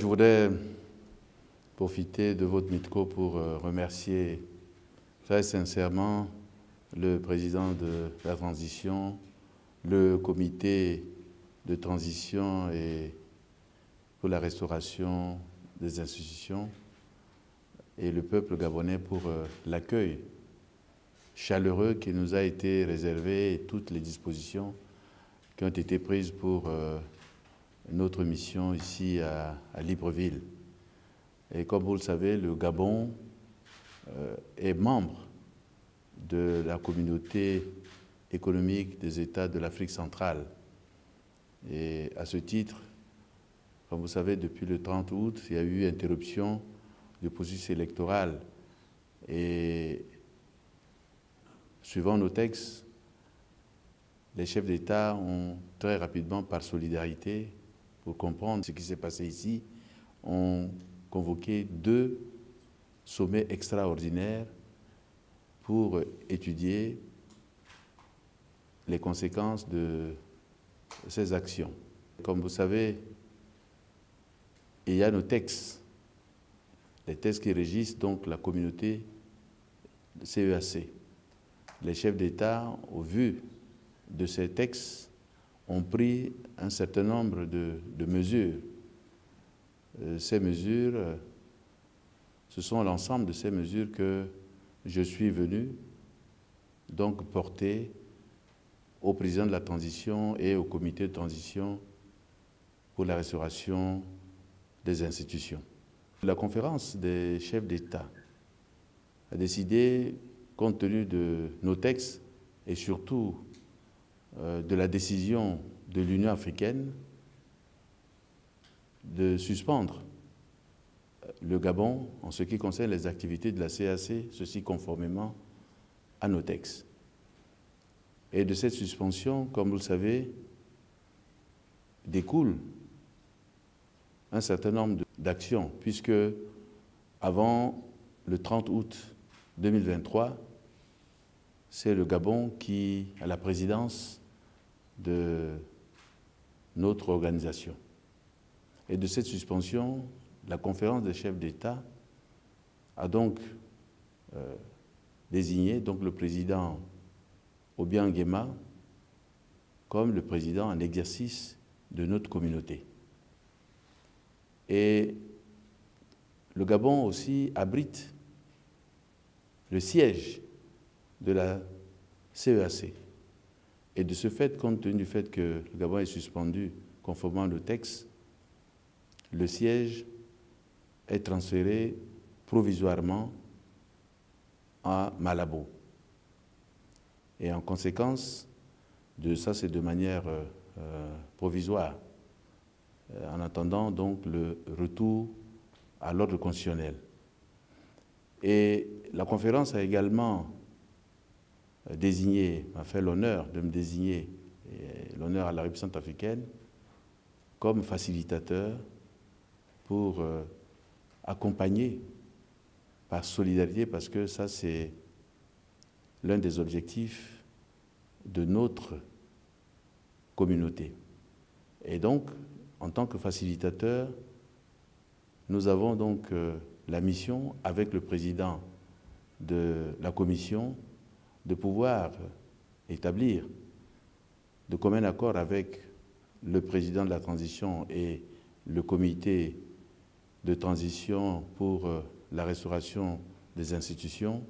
Je voudrais profiter de votre micro pour remercier très sincèrement le président de la transition, le comité de transition et pour la restauration des institutions et le peuple gabonais pour l'accueil chaleureux qui nous a été réservé et toutes les dispositions qui ont été prises pour notre mission ici à Libreville. Et comme vous le savez, le Gabon est membre de la communauté économique des États de l'Afrique centrale. Et à ce titre, comme vous savez, depuis le 30 août, il y a eu interruption du processus électoral. Et suivant nos textes, les chefs d'État ont très rapidement, par solidarité, pour comprendre ce qui s'est passé ici, ont convoqué 2 sommets extraordinaires pour étudier les conséquences de ces actions. Comme vous savez, il y a nos textes, les textes qui régissent donc la communauté CEAC. Les chefs d'État, au vu de ces textes, ont pris un certain nombre de mesures. Ces mesures, ce sont l'ensemble de ces mesures que je suis venu donc porter au président de la transition et au comité de transition pour la restauration des institutions. La conférence des chefs d'État a décidé, compte tenu de nos textes et surtout de la décision de l'Union africaine, de suspendre le Gabon en ce qui concerne les activités de la CEAC, ceci conformément à nos textes. Et de cette suspension, comme vous le savez, découle un certain nombre d'actions, puisque avant le 30 août 2023, c'est le Gabon qui a la présidence de notre organisation. Et de cette suspension, la conférence des chefs d'État a donc désigné donc, le président Obiang Nguema comme le président en exercice de notre communauté. Et le Gabon aussi abrite le siège de la CEAC. Et de ce fait, compte tenu du fait que le Gabon est suspendu conformément au texte, le siège est transféré provisoirement à Malabo. Et en conséquence de ça, c'est de manière provisoire, en attendant donc le retour à l'ordre constitutionnel. Et la conférence a également désigné, m'a fait l'honneur de me désigner, l'honneur à la République centrafricaine, comme facilitateur pour accompagner par solidarité, parce que ça c'est l'un des objectifs de notre communauté. Et donc, en tant que facilitateur, nous avons donc la mission, avec le président de la commission, de pouvoir établir de commun accord avec le président de la transition et le comité de transition pour la restauration des institutions,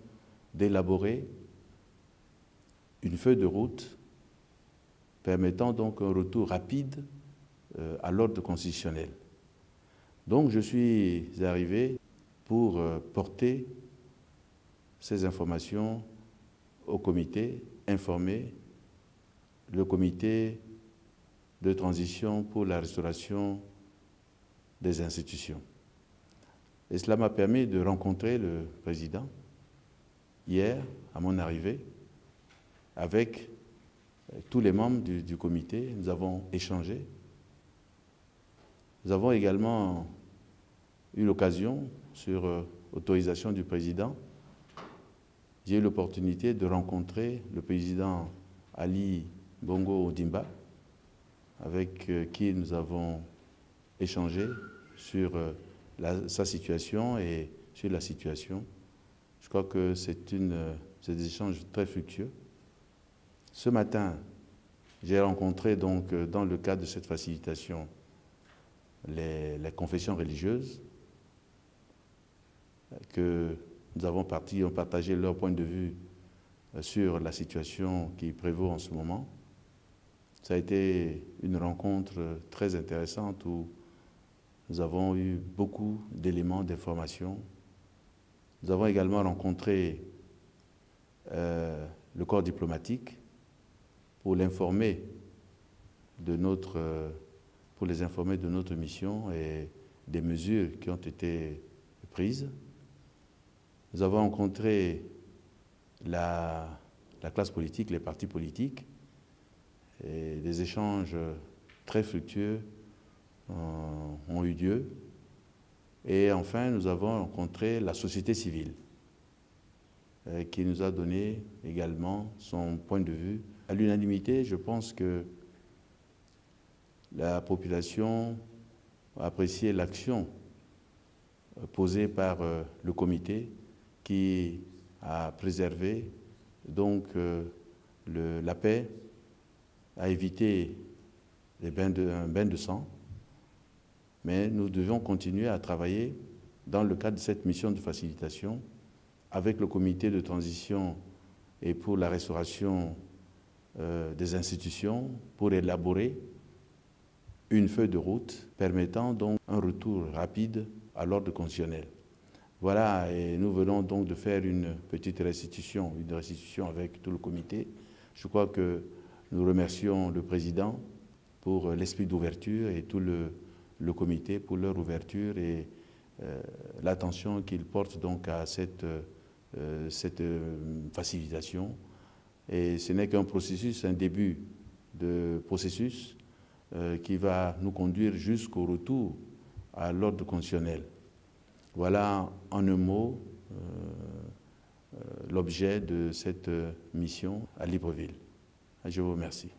d'élaborer une feuille de route permettant donc un retour rapide à l'ordre constitutionnel. Donc je suis arrivé pour porter ces informations au comité, informer le comité de transition pour la restauration des institutions. Et cela m'a permis de rencontrer le président hier, à mon arrivée, avec tous les membres du comité. Nous avons échangé. Nous avons également eu l'occasion, sur autorisation du président, j'ai eu l'opportunité de rencontrer le président Ali Bongo Ondimba, avec qui nous avons échangé sur sa situation et sur la situation. Je crois que c'est des échanges très fructueux. Ce matin, j'ai rencontré donc dans le cadre de cette facilitation les confessions religieuses que nous avons partagé leur point de vue sur la situation qui prévaut en ce moment. Ça a été une rencontre très intéressante où nous avons eu beaucoup d'éléments d'information. Nous avons également rencontré le corps diplomatique pour les informer de notre mission et des mesures qui ont été prises. Nous avons rencontré la classe politique, les partis politiques, et des échanges très fructueux ont eu lieu. Et enfin, nous avons rencontré la société civile, qui nous a donné également son point de vue. À l'unanimité, je pense que la population a apprécié l'action posée par le comité qui a préservé donc la paix, a évité un bain de sang. Mais nous devions continuer à travailler dans le cadre de cette mission de facilitation avec le comité de transition et pour la restauration des institutions pour élaborer une feuille de route permettant donc un retour rapide à l'ordre constitutionnel. Voilà, et nous venons donc de faire une petite restitution, avec tout le comité. Je crois que nous remercions le président pour l'esprit d'ouverture et tout le comité pour leur ouverture et l'attention qu'ils portent donc à cette facilitation. Et ce n'est qu'un processus, un début de processus qui va nous conduire jusqu'au retour à l'ordre constitutionnel. Voilà en un mot l'objet de cette mission à Libreville. Je vous remercie.